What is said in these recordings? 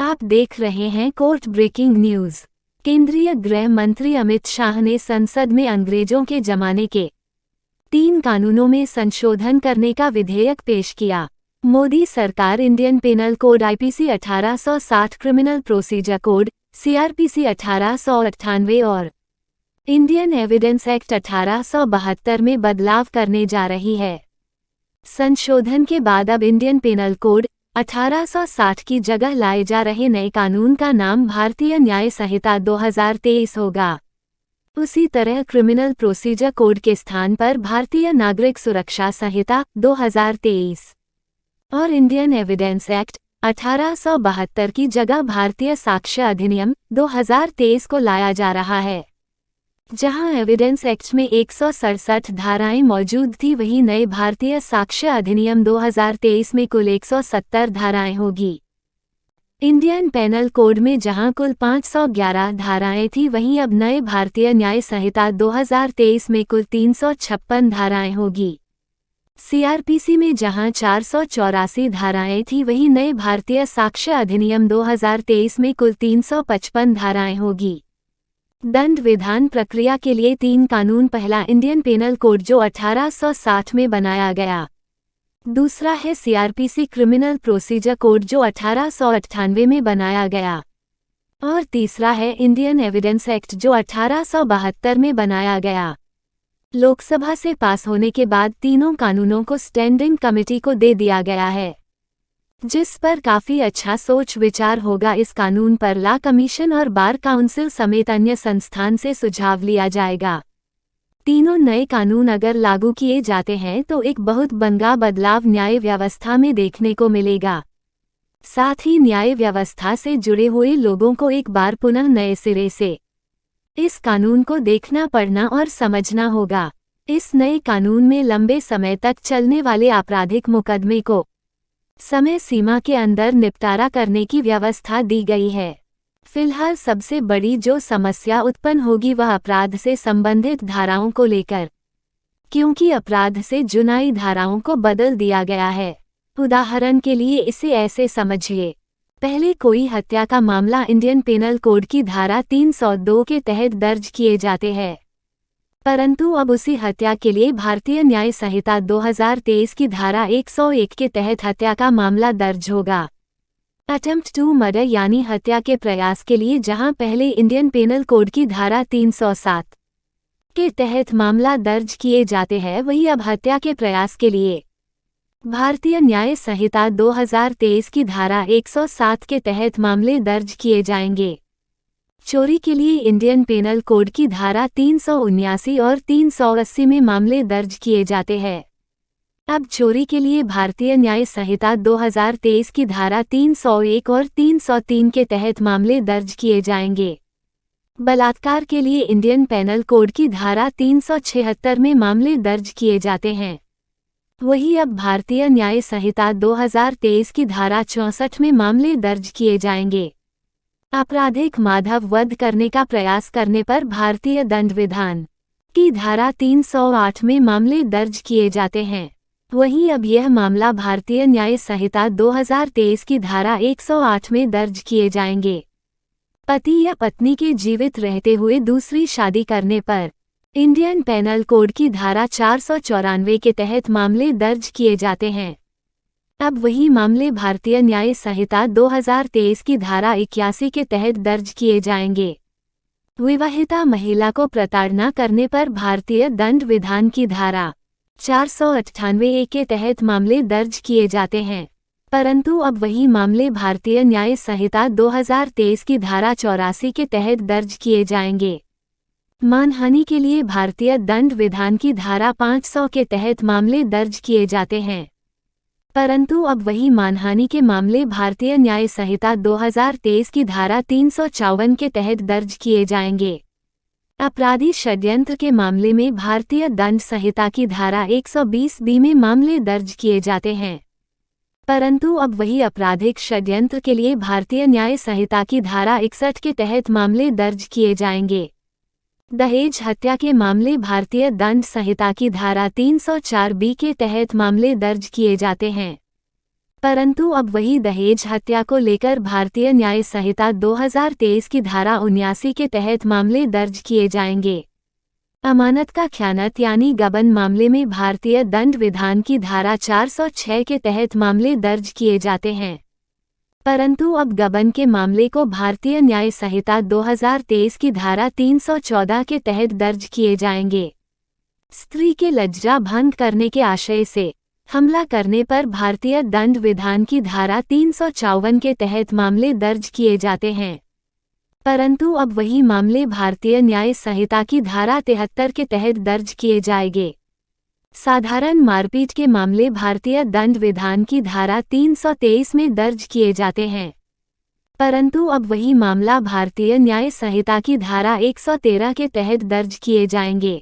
आप देख रहे हैं कोर्ट ब्रेकिंग न्यूज। केंद्रीय गृह मंत्री अमित शाह ने संसद में अंग्रेजों के जमाने के 3 कानूनों में संशोधन करने का विधेयक पेश किया। मोदी सरकार Indian penal code IPC 1860, criminal procedure code CrPC 1898 और इंडियन एविडेंस एक्ट 1872 में बदलाव करने जा रही है। संशोधन के बाद अब इंडियन पेनल कोड 1860 की जगह लाए जा रहे नए कानून का नाम भारतीय न्याय संहिता 2023 होगा। उसी तरह क्रिमिनल प्रोसीजर कोड के स्थान पर भारतीय नागरिक सुरक्षा संहिता 2023 और इंडियन एविडेंस एक्ट 1872 की जगह भारतीय साक्ष्य अधिनियम 2023 को लाया जा रहा है। जहां एविडेंस एक्ट में 167 धाराएं मौजूद थी, वहीं नए भारतीय साक्ष्य अधिनियम 2023 में कुल 170 धाराएं होगी। इंडियन पेनल कोड में जहां कुल 511 धाराएं थी, वहीं अब नए भारतीय न्याय संहिता 2023 में कुल 356 धाराएं होगी। सीआरपीसी में जहां 484 धाराएं थी, वहीं नए भारतीय साक्ष्य अधिनियम 2023 में कुल 355 धाराएं होगी। दंड विधान प्रक्रिया के लिए 3 कानून, पहला इंडियन पेनल कोड जो 1860 में बनाया गया, दूसरा है सीआरपीसी क्रिमिनल प्रोसीजर कोड जो 1898 में बनाया गया और तीसरा है इंडियन एविडेंस एक्ट जो 1872 में बनाया गया। लोकसभा से पास होने के बाद तीनों कानूनों को स्टैंडिंग कमेटी को दे दिया गया है, जिस पर काफी अच्छा सोच विचार होगा। इस कानून पर लॉ कमीशन और बार काउंसिल समेत अन्य संस्थान से सुझाव लिया जाएगा। तीनों नए कानून अगर लागू किए जाते हैं तो एक बहुत बड़ा बदलाव न्याय व्यवस्था में देखने को मिलेगा। साथ ही न्याय व्यवस्था से जुड़े हुए लोगों को एक बार पुनः नए सिरे से इस कानून को देखना, पढ़ना और समझना होगा। इस नए कानून में लंबे समय तक चलने वाले आपराधिक मुकदमे को समय सीमा के अंदर निपटारा करने की व्यवस्था दी गई है। फिलहाल सबसे बड़ी जो समस्या उत्पन्न होगी वह अपराध से संबंधित धाराओं को लेकर, क्योंकि अपराध से जुनाई धाराओं को बदल दिया गया है। उदाहरण के लिए इसे ऐसे समझिए, पहले कोई हत्या का मामला इंडियन पेनल कोड की धारा 302 के तहत दर्ज किए जाते हैं, परंतु अब उसी हत्या के लिए भारतीय न्याय संहिता 2023 की धारा 101 के तहत हत्या का मामला दर्ज होगा। अटेम्प्ट टू मर्डर यानी हत्या के प्रयास के लिए जहां पहले इंडियन पेनल कोड की धारा 307 के तहत मामला दर्ज किए जाते हैं, वहीं अब हत्या के प्रयास के लिए भारतीय न्याय संहिता 2023 की धारा 107 के तहत मामले दर्ज किए जाएंगे। चोरी के लिए इंडियन पेनल कोड की धारा 379 और 380 में मामले दर्ज किए जाते हैं। अब चोरी के लिए भारतीय न्याय संहिता 2023 की धारा 301 और 303 के तहत मामले दर्ज किए जाएंगे। बलात्कार के लिए इंडियन पेनल कोड की धारा 376 में मामले दर्ज किए जाते हैं, वहीं अब भारतीय न्याय संहिता 2023 की धारा 64 में मामले दर्ज किए जाएंगे। आपराधिक मानव वध करने का प्रयास करने पर भारतीय दंड विधान की धारा 308 में मामले दर्ज किए जाते हैं, वहीं अब यह मामला भारतीय न्याय संहिता 2023 की धारा 108 में दर्ज किए जाएंगे। पति या पत्नी के जीवित रहते हुए दूसरी शादी करने पर इंडियन पेनल कोड की धारा 494 के तहत मामले दर्ज किए जाते हैं। अब वही मामले भारतीय न्याय संहिता 2023 की धारा 81 के तहत दर्ज किए जाएंगे। विवाहिता महिला को प्रताड़ना करने पर भारतीय दंड विधान की धारा 498 के तहत मामले दर्ज किए जाते हैं, परंतु अब वही मामले भारतीय न्याय संहिता 2023 की धारा 84 के तहत दर्ज किए जाएंगे। मानहानि के लिए भारतीय दंड विधान की धारा 500 के तहत मामले दर्ज किए जाते हैं, परंतु अब वही मानहानि के मामले भारतीय न्याय संहिता 2023 की धारा 354 के तहत दर्ज किए जाएंगे। अपराधी षड्यंत्र के मामले में भारतीय दंड संहिता की धारा 120B में मामले दर्ज किए जाते हैं, परंतु अब वही आपराधिक षड्यंत्र के लिए भारतीय न्याय संहिता की धारा 61 के तहत मामले दर्ज किए जाएंगे। दहेज हत्या के मामले भारतीय दंड संहिता की धारा 304B के तहत मामले दर्ज किए जाते हैं, परंतु अब वही दहेज हत्या को लेकर भारतीय न्याय संहिता 2023 की धारा 79 के तहत मामले दर्ज किए जाएंगे। अमानत का ख़यानत यानी गबन मामले में भारतीय दंड विधान की धारा 406 के तहत मामले दर्ज किए जाते हैं, परंतु अब गबन के मामले को भारतीय न्याय संहिता 2023 की धारा 314 के तहत दर्ज किए जाएंगे। स्त्री के लज्जा भंग करने के आशय से हमला करने पर भारतीय दंड विधान की धारा 354 के तहत मामले दर्ज किए जाते हैं, परंतु अब वही मामले भारतीय न्याय संहिता की धारा 73 के तहत दर्ज किए जाएंगे। साधारण मारपीट के मामले भारतीय दंड विधान की धारा 323 में दर्ज किए जाते हैं, परंतु अब वही मामला भारतीय न्याय संहिता की धारा 113 के तहत दर्ज किए जाएंगे।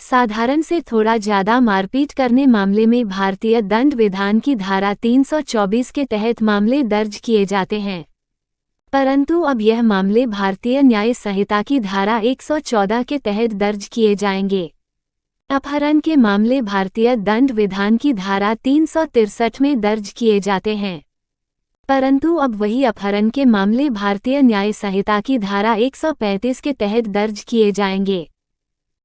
साधारण से थोड़ा ज्यादा मारपीट करने मामले में भारतीय दंड विधान की धारा 324 के तहत मामले दर्ज किए जाते हैं, परंतु अब यह मामले भारतीय न्याय संहिता की धारा 114 के तहत दर्ज किए जाएंगे। अपहरण के मामले भारतीय दंड विधान की धारा 363 में दर्ज किए जाते हैं, परंतु अब वही अपहरण के मामले भारतीय न्याय संहिता की धारा 135 के तहत दर्ज किए जाएंगे।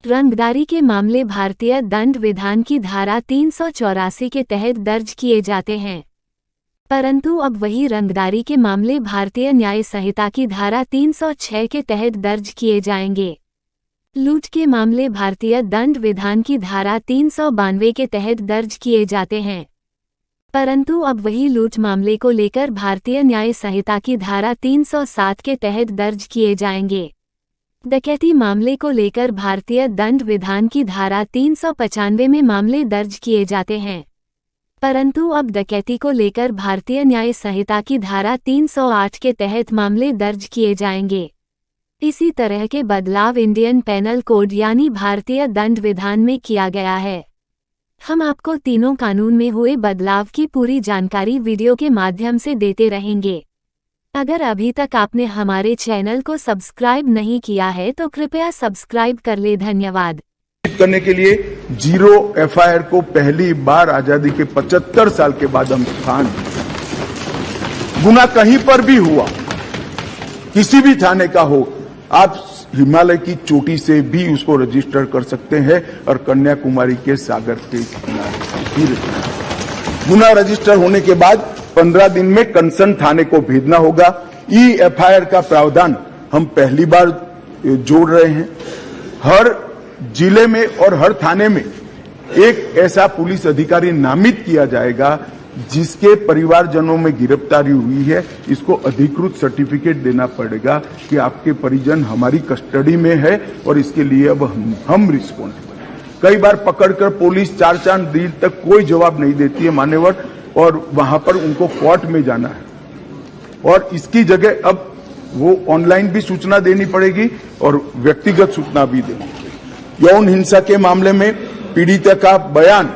रंगदारी के मामले भारतीय दंड विधान की धारा 384 के तहत दर्ज किए जाते हैं, परंतु अब वही रंगदारी के मामले भारतीय न्याय संहिता की धारा 306 के तहत दर्ज किए जाएंगे। लूट के मामले भारतीय दंड विधान की धारा 392 के तहत दर्ज किए जाते हैं, परंतु अब वही लूट मामले को लेकर भारतीय न्याय संहिता की धारा 307 के तहत दर्ज किए जाएंगे। डकैती मामले को लेकर भारतीय दंड विधान की धारा 395 में मामले दर्ज किए जाते हैं, परंतु अब डकैती को लेकर भारतीय न्याय संहिता की धारा 308 के तहत मामले दर्ज किए जाएंगे। इसी तरह के बदलाव इंडियन पेनल कोड यानी भारतीय दंड विधान में किया गया है। हम आपको तीनों कानून में हुए बदलाव की पूरी जानकारी वीडियो के माध्यम से देते रहेंगे। अगर अभी तक आपने हमारे चैनल को सब्सक्राइब नहीं किया है तो कृपया सब्सक्राइब कर ले। धन्यवाद। करने के लिए जीरो एफआईआर को पहली बार आजादी के 75 साल के बाद हम स्थान, गुना कहीं पर भी हुआ, किसी भी थाने का हो, आप हिमालय की चोटी से भी उसको रजिस्टर कर सकते हैं और कन्याकुमारी के सागर के किनारे। गुना रजिस्टर होने के बाद 15 दिन में कंसर्न थाने को भेजना होगा। ई एफआईआर का प्रावधान हम पहली बार जोड़ रहे हैं। हर जिले में और हर थाने में एक ऐसा पुलिस अधिकारी नामित किया जाएगा जिसके परिवारजनों में गिरफ्तारी हुई है। इसको अधिकृत सर्टिफिकेट देना पड़ेगा कि आपके परिजन हमारी कस्टडी में है और इसके लिए अब हम रिस्पॉन्सिबल। कई बार पकड़कर पुलिस 4 दिन तक कोई जवाब नहीं देती है मान्यवर, और वहां पर उनको कोर्ट में जाना है, और इसकी जगह अब वो ऑनलाइन भी सूचना देनी पड़ेगी और व्यक्तिगत सूचना भी देनी पड़ेगी। यौन हिंसा के मामले में पीड़िता का बयान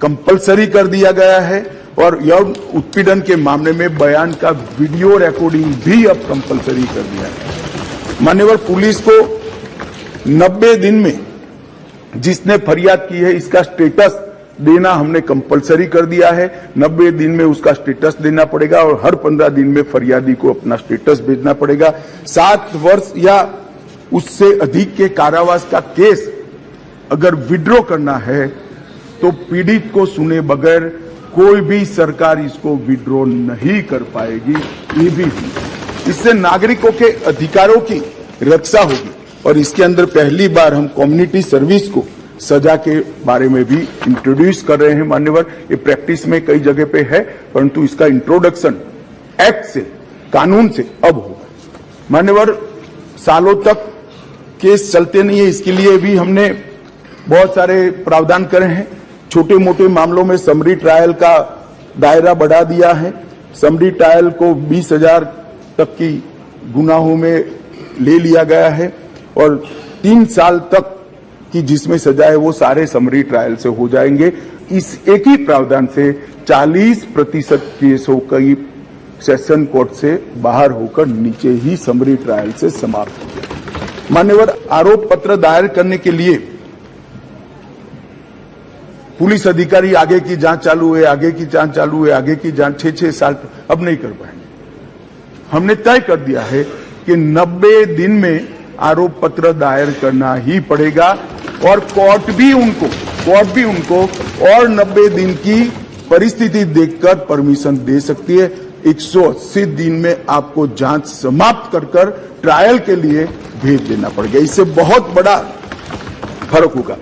कंपलसरी कर दिया गया है और यौन उत्पीड़न के मामले में बयान का वीडियो रिकॉर्डिंग भी अब कंपलसरी कर दिया है। मान्यवर, पुलिस को 90 दिन में जिसने फरियाद की है इसका स्टेटस देना हमने कंपलसरी कर दिया है। 90 दिन में उसका स्टेटस देना पड़ेगा और हर 15 दिन में फरियादी को अपना स्टेटस भेजना पड़ेगा। 7 वर्ष या उससे अधिक के कारावास का केस अगर विड्रॉ करना है तो पीड़ित को सुने बगैर कोई भी सरकार इसको विड्रॉ नहीं कर पाएगी। ये भी इससे नागरिकों के अधिकारों की रक्षा होगी और इसके अंदर पहली बार हम कम्युनिटी सर्विस को सजा के बारे में भी इंट्रोड्यूस कर रहे हैं मान्यवर। ये प्रैक्टिस में कई जगह पे है, परंतु इसका इंट्रोडक्शन एक्ट से, कानून से अब होगा। मान्यवर, सालों तक केस चलते नहीं है, इसके लिए भी हमने बहुत सारे प्रावधान करे हैं। छोटे मोटे मामलों में समरी ट्रायल का दायरा बढ़ा दिया है। समरी ट्रायल को 20,000 तक की गुनाहों में ले लिया गया है और 3 साल तक कि जिसमें सजा है वो सारे समरी ट्रायल से हो जाएंगे। इस एक ही प्रावधान से 40% केसों की सेशन कोर्ट से बाहर होकर नीचे ही समरी ट्रायल से समाप्त हो गए। मान्यवर, आरोप पत्र दायर करने के लिए पुलिस अधिकारी आगे की जांच चालू है, आगे की जांच चालू है, आगे की जांच 6-6 साल अब नहीं कर पाएंगे। हमने तय कर दिया है कि 90 दिन में आरोप पत्र दायर करना ही पड़ेगा और कोर्ट भी उनको और 90 दिन की परिस्थिति देखकर परमिशन दे सकती है। 180 दिन में आपको जांच समाप्त कर ट्रायल के लिए भेज देना पड़ेगा। इससे बहुत बड़ा फर्क होगा।